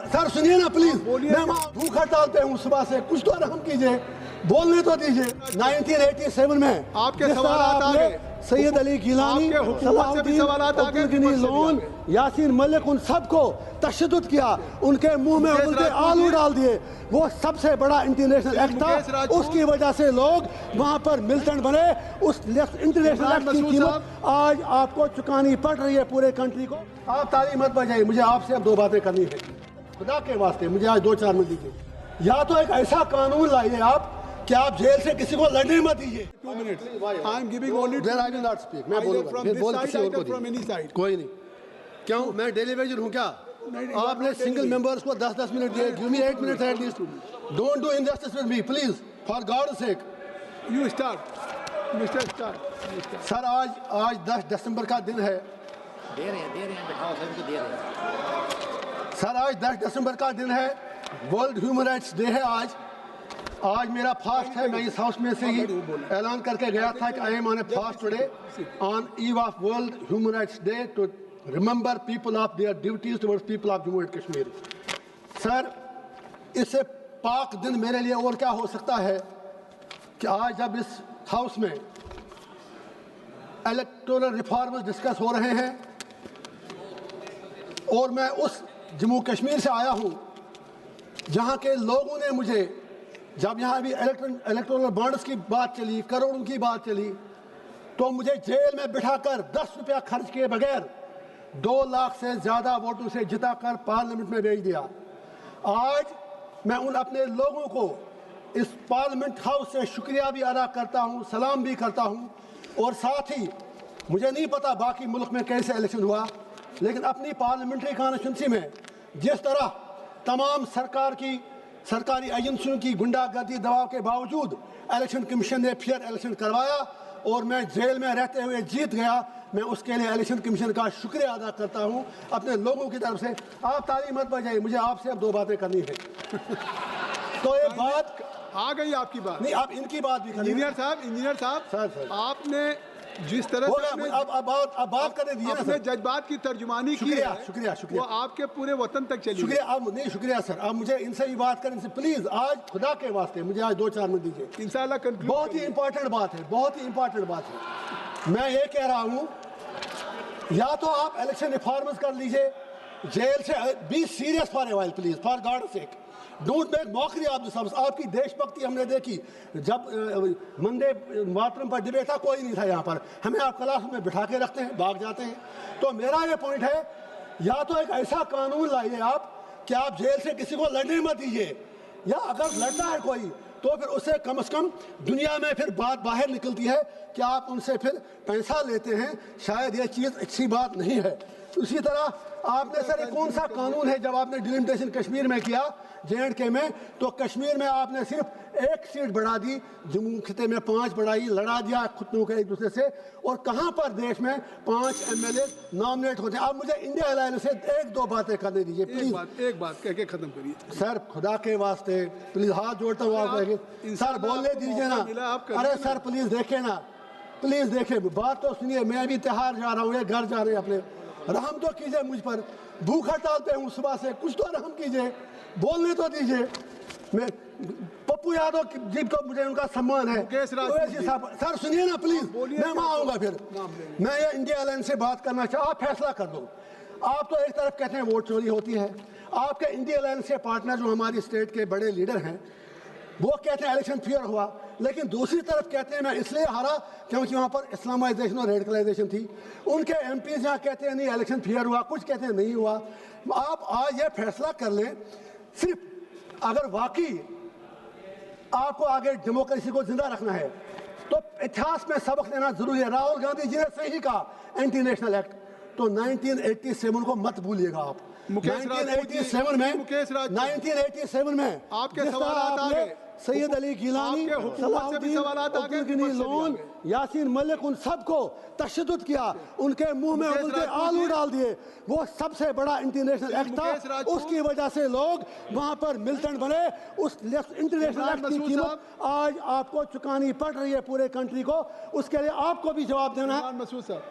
Sir सुनिए ना please, मैं वहाँ भूख हड़ताल पे हूँ सुबह से, कुछ तो रहम कीजिए, बोलने तो दीजिए। 1987 में आपके सवालात आ गए, सैयद अली गिलानी, सलाहुद्दीन लोन, यासीन मलिक, उन सबको तशद्दुद किया, उनके मुंह में उबलते आलू डाल दिए। वो सबसे बड़ा इंटरनेशनल एक्ट था, उसकी वजह से लोग वहाँ पर मिलिटेंट बने। उस इंटरनेशनल एक्ट की कीमत आज आपको चुकानी पड़ रही है पूरे कंट्री को। आप ताली मत बजाइए, मुझे आपसे अब दो बातें करनी है, खुदा के वास्ते मुझे आज 2-4 मिनट दीजिए। या तो एक ऐसा कानून लाइए आप कि आप जेल से किसी को लड़ने मत दीजिए। 2 minutes. I am giving only. Then I will not speak. मैं बोलूँगा, from फिर this बोल side, किसी और को either from any दीजिए। side. कोई नहीं, क्यों मैं डेलीवेजर हूँ क्या? आपने सिंगल मेंबर्स को 10-10 मिनट दिए। Give me 8 minutes at least. Don't do injustice with me, please, for God's sake. You start, Mr. Start. Sir आज 10 दिसंबर का दिन है। दे रहे हैं बिठाओ, सभी को दे रहे हैं। सर आज 10 दिसंबर का दिन है, वर्ल्ड ह्यूमन राइट्स डे है आज मेरा फास्ट है। मैं इस हाउस में से ही ऐलान करके गया था कि I am on a fast today on eve of world human rights day to remember people of their duties towards people of Jammu and Kashmir. Sir इससे पाक दिन मेरे लिए और क्या हो सकता है कि आज जब इस हाउस में इलेक्टोरल रिफॉर्म्स डिस्कस हो रहे हैं और मैं उस जम्मू कश्मीर से आया हूं जहां के लोगों ने मुझे, जब यहाँ अभी इलेक्टोरल बॉन्ड्स की बात चली, करोड़ों की बात चली, तो मुझे जेल में बिठाकर 10 रुपया खर्च किए बगैर 2 लाख से ज़्यादा वोटों से जिताकर पार्लियामेंट में भेज दिया। आज मैं उन अपने लोगों को इस पार्लियामेंट हाउस से शुक्रिया भी अदा करता हूँ, सलाम भी करता हूँ। और साथ ही मुझे नहीं पता बाकी मुल्क में कैसे इलेक्शन हुआ, लेकिन अपनी पार्लियामेंट्री कॉन्स्टिट्यूंसी में जिस तरह तमाम सरकारी एजेंसियों की गुंडागर्दी दबाव के बावजूद इलेक्शन कमीशन ने फेयर इलेक्शन करवाया और मैं जेल में रहते हुए जीत गया, मैं उसके लिए इलेक्शन कमीशन का शुक्रिया अदा करता हूं अपने लोगों की तरफ से। आप ताली मत बजाइए, मुझे आपसे अब 2 बातें करनी है। तो ये बात आ गई आपकी बात, नहीं, आप इनकी बात भी करें। इंजीनियर साहब, सर। आपने जिस तरह से अब बात करने दीजिए ना सर। जज्बात की तर्जुमानी की है, शुक्रिया वो आपके पूरे वतन तक चली। शुक्रिया, अब नहीं शुक्रिया सर, अब मुझे इनसे भी बात करें इनसे प्लीज, आज खुदा के वास्ते मुझे आज 2-4 मिनट दीजिए। इंशाल्लाह कंक्लूड। बहुत ही इंपॉर्टेंट बात है, बहुत ही इंपॉर्टेंट बात है। मैं ये कह रहा हूँ या तो आप इलेक्शन रिफॉर्म्स कर लीजिए, जेल से be serious for a while please, for God sake, don't make mockery of the service. आपकी देशभक्ति हमने देखी, जब वंदे मातरम पर डिबेट था कोई नहीं था यहाँ पर, हमें आप क्लास में बिठा के रखते हैं, भाग जाते हैं। तो मेरा ये पॉइंट है, या तो एक ऐसा कानून लाइए आप कि आप जेल से किसी को लड़ने मत दीजिए, या अगर लड़ता है कोई तो फिर उससे कम से कम दुनिया में फिर बात बाहर निकलती है कि आप उनसे फिर पैसा लेते हैं, शायद ये चीज़ अच्छी बात नहीं है। उसी तरह आपने सर कौन सा कानून है, जब आपने डिलिमिटेशन कश्मीर में किया J&K में, तो कश्मीर में आपने सिर्फ 1 सीट बढ़ा दी, जम्मू खिते में 5 बढ़ाई, लड़ा दिया खुद को एक दूसरे से, और कहाँ पर देश में 5 MLA नॉमिनेट होते हैं। आप मुझे इंडिया अलायंस से 1-2 बातें करने दीजिए प्लीज। एक बात कह के खत्म करिए सर, खुदा के वास्ते प्लीज हाथ जोड़ता हूँ आप सर, बोलने दीजिए ना। अरे सर प्लीज देखे ना, प्लीज देखे, बात तो सुनिए। मैं भी त्योहार जा रहा हूँ, ये घर जा रहे हैं अपने, रहम तो कीजिए मुझ पर, भूख हड़ताल पे हूँ सुबह से, कुछ तो रहम कीजिए, बोलने तो दीजिए। मैं पप्पू यादव जी को मुझे उनका सम्मान है। सर सुनिए ना प्लीज, मैं वहाँ आऊँगा फिर। मैं ये इंडिया अलायंस से बात करना चाहूँ, आप फैसला कर दो। आप तो एक तरफ कहते हैं वोट चोरी होती है, आपके इंडिया अलायंस के पार्टनर जो हमारी स्टेट के बड़े लीडर हैं वो कहते हैं इलेक्शन फेयर हुआ, लेकिन दूसरी तरफ कहते हैं मैं इसलिए हारा क्योंकि वहाँ पर इस्लामाइजेशन और रेडिकलाइजेशन थी। उनके MPs यहाँ कहते हैं नहीं इलेक्शन फेयर हुआ, कुछ कहते हैं नहीं हुआ। आप आज ये फैसला कर लें, सिर्फ अगर वाकई आपको आगे डेमोक्रेसी को जिंदा रखना है तो इतिहास में सबक लेना जरूरी है। राहुल गांधी जी ने सही कहा एंटी नेशनल एक्ट, तो 1987 को मत भूलिएगा आप। 1987 में आपके सवालात आ गए, सैयद अली गिलानी, सलाहुद्दीन लोन, यासीन मलिक, उन सबको तशद्दुद किया, उनके मुंह में उबलते आलू डाल दिए। वो सबसे बड़ा इंटरनेशनल एक्ट था, उसकी वजह से लोग वहां पर मिलिटेंट बने। उस इंटरनेशनल एक्ट की कीमत आज आपको चुकानी पड़ रही है पूरे कंट्री को, उसके लिए आपको भी जवाब देना है। मसूद साहब